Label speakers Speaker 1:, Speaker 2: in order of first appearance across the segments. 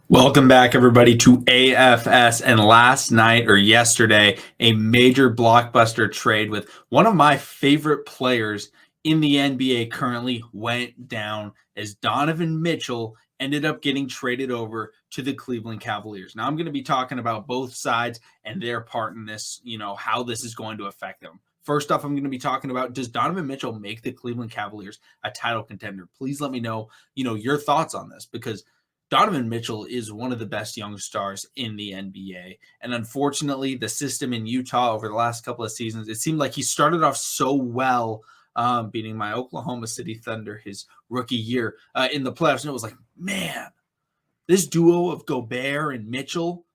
Speaker 1: Welcome back, everybody, to AFS. And last night or yesterday, a major blockbuster trade with one of my favorite players in the NBA currently went down as Donovan Mitchell ended up getting traded over to the Cleveland Cavaliers. Now, I'm going to be talking about both sides and their part in this, how this is going to affect them. First off, I'm going to be talking about, does Donovan Mitchell make the Cleveland Cavaliers a title contender? Please let me know, your thoughts on this, because Donovan Mitchell is one of the best young stars in the NBA. And unfortunately, the system in Utah over the last couple of seasons, it seemed like he started off so well, beating my Oklahoma City Thunder his rookie year in the playoffs. And it was like, man, this duo of Gobert and Mitchell,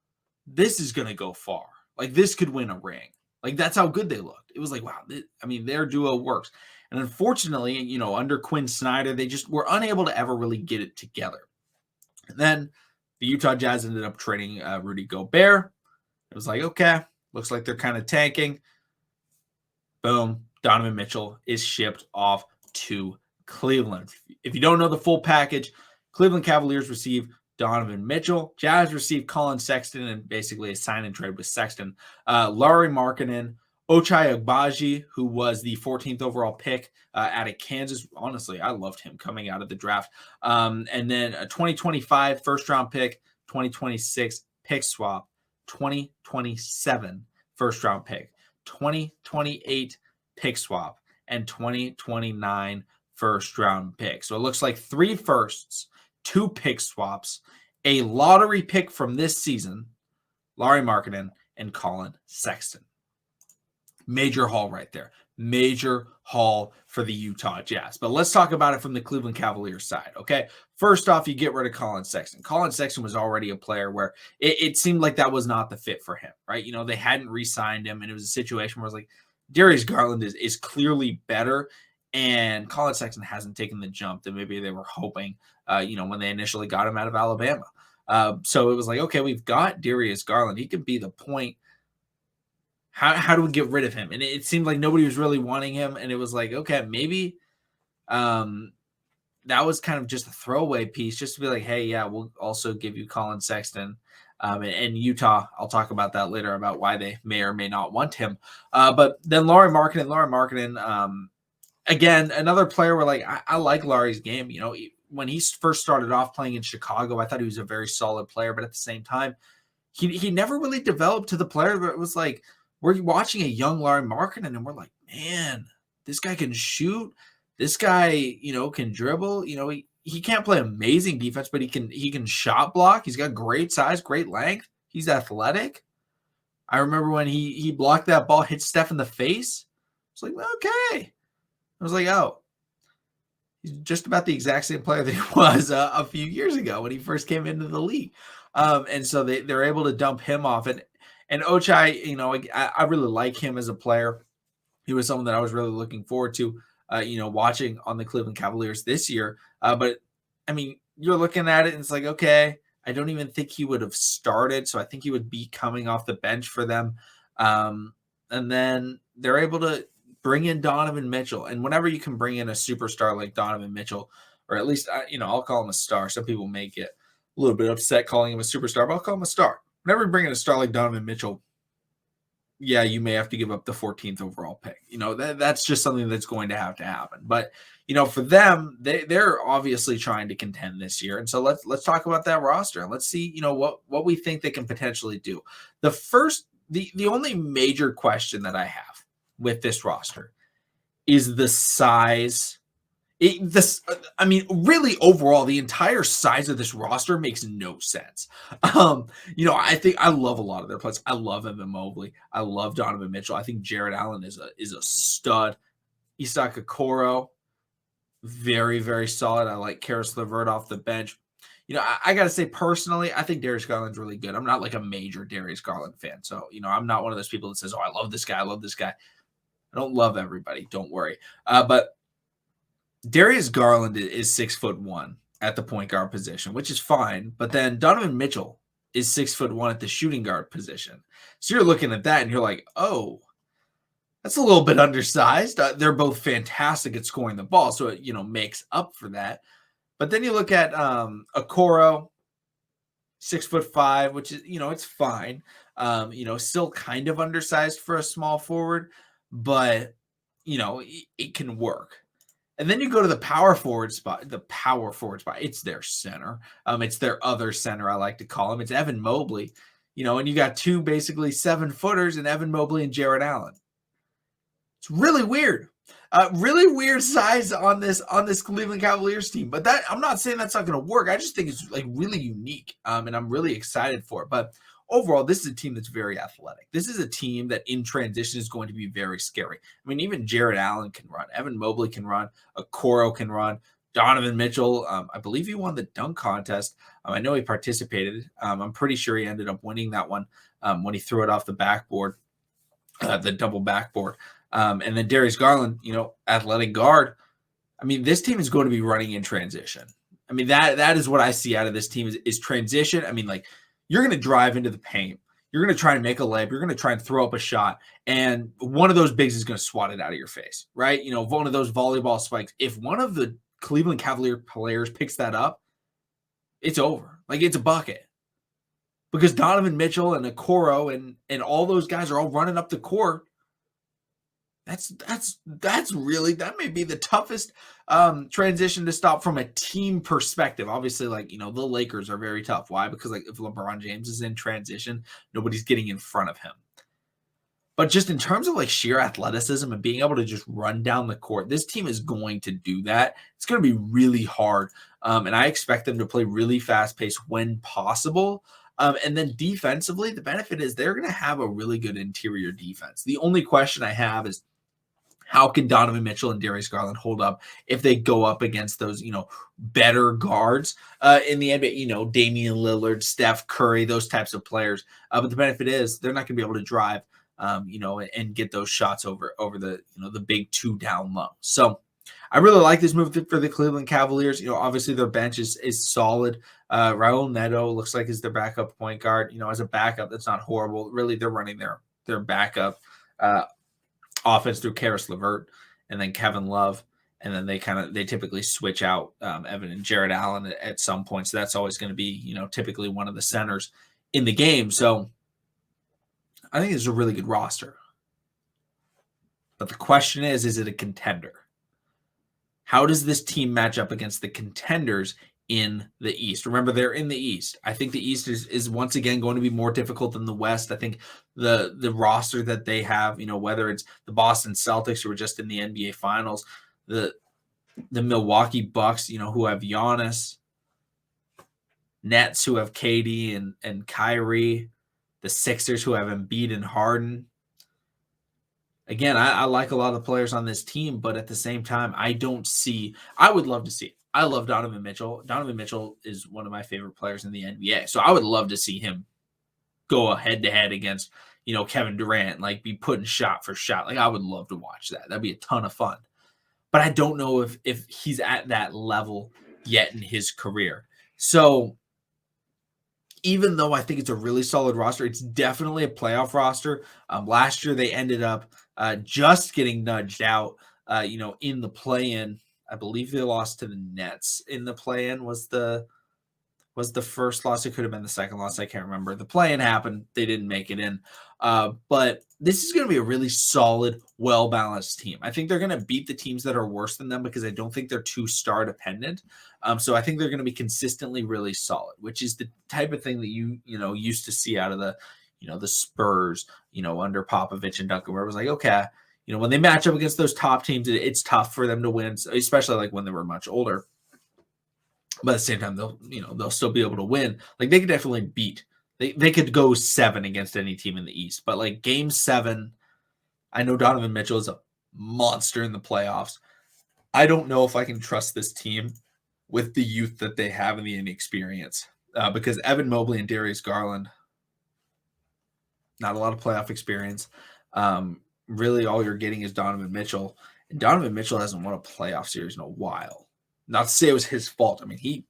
Speaker 1: this is going to go far. Like, this could win a ring. Like, that's how good they looked. It was like, wow, their duo works. And unfortunately, under Quinn Snyder, they just were unable to ever really get it together. And then the Utah Jazz ended up trading Rudy Gobert. It was like, okay, looks like they're kind of tanking. Boom, Donovan Mitchell is shipped off to Cleveland. If you don't know the full package, Cleveland Cavaliers receive Donovan Mitchell. Jazz received Colin Sexton and basically a sign and trade with Sexton. Lauri Markkanen, Ochai Agbaji, who was the 14th overall pick out of Kansas. Honestly, I loved him coming out of the draft. And then a 2025 first-round pick, 2026 pick swap, 2027 first-round pick, 2028 pick swap, and 2029 first-round pick. So it looks like 3 firsts, 2 pick swaps, a lottery pick from this season, Lauri Markkanen, and Colin Sexton. Major haul right there. Major haul for the Utah Jazz. But let's talk about it from the Cleveland Cavaliers side, okay? First off, you get rid of Colin Sexton. Colin Sexton was already a player where it seemed like that was not the fit for him, right? They hadn't re-signed him, and it was a situation where it was like, Darius Garland is clearly better, and Colin Sexton hasn't taken the jump that maybe they were hoping, when they initially got him out of Alabama. So it was like, okay, we've got Darius Garland. He could be the point. How do we get rid of him? And it seemed like nobody was really wanting him. And it was like, okay, maybe that was kind of just a throwaway piece just to be like, hey, yeah, we'll also give you Colin Sexton. And Utah, I'll talk about that later about why they may or may not want him. But then Lauri Markkanen, again, another player where like I like Lauri's game. When he first started off playing in Chicago, I thought he was a very solid player. But at the same time, he never really developed to the player that it was like, we're watching a young Lauri Markkanen and we're like, man, this guy can shoot. This guy, can dribble. He can't play amazing defense, but he can shot block. He's got great size, great length. He's athletic. I remember when he blocked that ball, hit Steph in the face. It's like, okay. I was like, oh, he's just about the exact same player that he was a few years ago when he first came into the league. And so they're able to dump him off. And Ochai, I really like him as a player. He was someone that I was really looking forward to, watching on the Cleveland Cavaliers this year. But, you're looking at it and it's like, okay, I don't even think he would have started. So I think he would be coming off the bench for them. And then they're able to bring in Donovan Mitchell. And whenever you can bring in a superstar like Donovan Mitchell, or at least, I'll call him a star. Some people may get a little bit upset calling him a superstar, but I'll call him a star. Whenever you bring in a star like Donovan Mitchell, yeah, you may have to give up the 14th overall pick. That's just something that's going to happen. But, for them, they're obviously trying to contend this year. And so let's talk about that roster and let's see, what we think they can potentially do. The only major question that I have with this roster is the size. Really overall, the entire size of this roster makes no sense. I think I love a lot of their players. I love Evan Mobley. I love Donovan Mitchell. I think Jared Allen is a stud. Isaac Okoro, very, very solid. I like Karis LeVert off the bench. I got to say, personally, I think Darius Garland's really good. I'm not like a major Darius Garland fan. So, I'm not one of those people that says, oh, I love this guy. I love this guy. I don't love everybody. Don't worry. But Darius Garland is 6'1" at the point guard position, which is fine. But then Donovan Mitchell is 6'1" at the shooting guard position. So you're looking at that and you're like, oh, that's a little bit undersized. They're both fantastic at scoring the ball. So it, makes up for that. But then you look at Okoro. 6'5", which is, it's fine. Still kind of undersized for a small forward, but it can work. And then you go to the power forward spot. The power forward spot. It's their center. It's their other center, I like to call him. It's Evan Mobley. And you got two basically 7-footers in Evan Mobley and Jarrett Allen. It's really weird. Really weird size on this Cleveland Cavaliers team. But that, I'm not saying that's not going to work. I just think it's like really unique, and I'm really excited for it. But overall, this is a team that's very athletic. This is a team that in transition is going to be very scary. I mean, even Jarrett Allen can run. Evan Mobley can run. Okoro can run. Donovan Mitchell, I believe he won the dunk contest. I know he participated. I'm pretty sure he ended up winning that one when he threw it off the backboard, the double backboard. And then Darius Garland, athletic guard. I mean, this team is going to be running in transition. I mean, that is what I see out of this team is transition. I mean, like, you're going to drive into the paint. You're going to try and make a layup. You're going to try and throw up a shot. And one of those bigs is going to swat it out of your face, right? One of those volleyball spikes. If one of the Cleveland Cavalier players picks that up, it's over. Like, it's a bucket. Because Donovan Mitchell and Okoro and all those guys are all running up the court. That's really, that may be the toughest transition to stop from a team perspective. Obviously, the Lakers are very tough. Why? Because if LeBron James is in transition, nobody's getting in front of him. But just in terms of sheer athleticism and being able to just run down the court, this team is going to do that. It's going to be really hard. And I expect them to play really fast paced when possible. And then defensively, the benefit is they're going to have a really good interior defense. The only question I have is, how can Donovan Mitchell and Darius Garland hold up if they go up against those, better guards in the NBA, Damian Lillard, Steph Curry, those types of players. But the benefit is they're not going to be able to drive, and get those shots over the, the big two down low. So I really like this move for the Cleveland Cavaliers. Obviously their bench is solid. Raul Neto looks like is their backup point guard. As a backup, that's not horrible. Really, they're running their backup offense through Karis LeVert and then Kevin Love. And then they typically switch out Evan and Jarrett Allen at some point. So that's always going to be, typically one of the centers in the game. So I think it's a really good roster. But the question is it a contender? How does this team match up against the contenders in the East? Remember, they're in the East. I think the East is once again going to be more difficult than the West. I think the roster that they have, whether it's the Boston Celtics who are just in the NBA Finals, the Milwaukee Bucks, who have Giannis, Nets who have KD and Kyrie, the Sixers who have Embiid and Harden. Again, I like a lot of the players on this team, but at the same time, I would love to see it. I love Donovan Mitchell. Donovan Mitchell is one of my favorite players in the NBA. So I would love to see him go head-to-head against, Kevin Durant, be putting shot for shot. I would love to watch that. That'd be a ton of fun. But I don't know if he's at that level yet in his career. So even though I think it's a really solid roster, it's definitely a playoff roster. Last year, they ended up just getting nudged out, in the play-in. I believe they lost to the Nets in the play-in was the first loss. It could have been the second loss. I can't remember. The play-in happened. They didn't make it in. But this is going to be a really solid, well-balanced team. I think they're going to beat the teams that are worse than them because I don't think they're too star-dependent. So I think they're going to be consistently really solid, which is the type of thing that you used to see out of the Spurs, under Popovich and Duncan, where it was like, okay, when they match up against those top teams, it's tough for them to win, especially when they were much older. But at the same time, they'll still be able to win. They could definitely beat. They could go 7 against any team in the East. But game 7, I know Donovan Mitchell is a monster in the playoffs. I don't know if I can trust this team with the youth that they have and the inexperience. Because Evan Mobley and Darius Garland, not a lot of playoff experience. Really, all you're getting is Donovan Mitchell. And Donovan Mitchell hasn't won a playoff series in a while. Not to say it was his fault. I mean,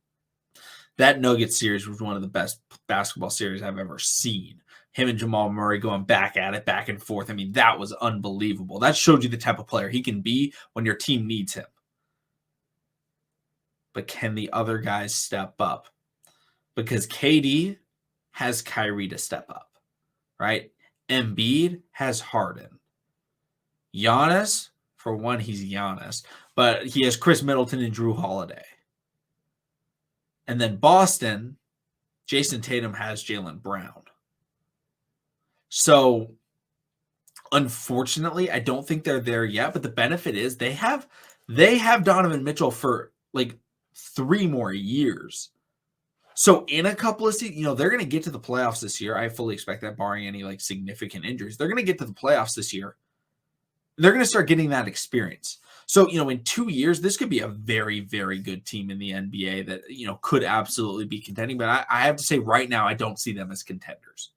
Speaker 1: that Nuggets series was one of the best basketball series I've ever seen. Him and Jamal Murray going back at it, back and forth. I mean, that was unbelievable. That showed you the type of player he can be when your team needs him. But can the other guys step up? Because KD has Kyrie to step up, right? Embiid has Harden. Giannis, for one, he's Giannis, but he has Chris Middleton and Drew Holiday. And then Boston, Jason Tatum has Jaylen Brown. So, unfortunately, I don't think they're there yet, but the benefit is they have Donovan Mitchell for like 3 more years. So in a couple of seasons, they're going to get to the playoffs this year. I fully expect that, barring any like significant injuries. They're going to get to the playoffs this year. They're going to start getting that experience. So, in 2 years, this could be a very, very good team in the NBA that, could absolutely be contending. But I have to say right now, I don't see them as contenders.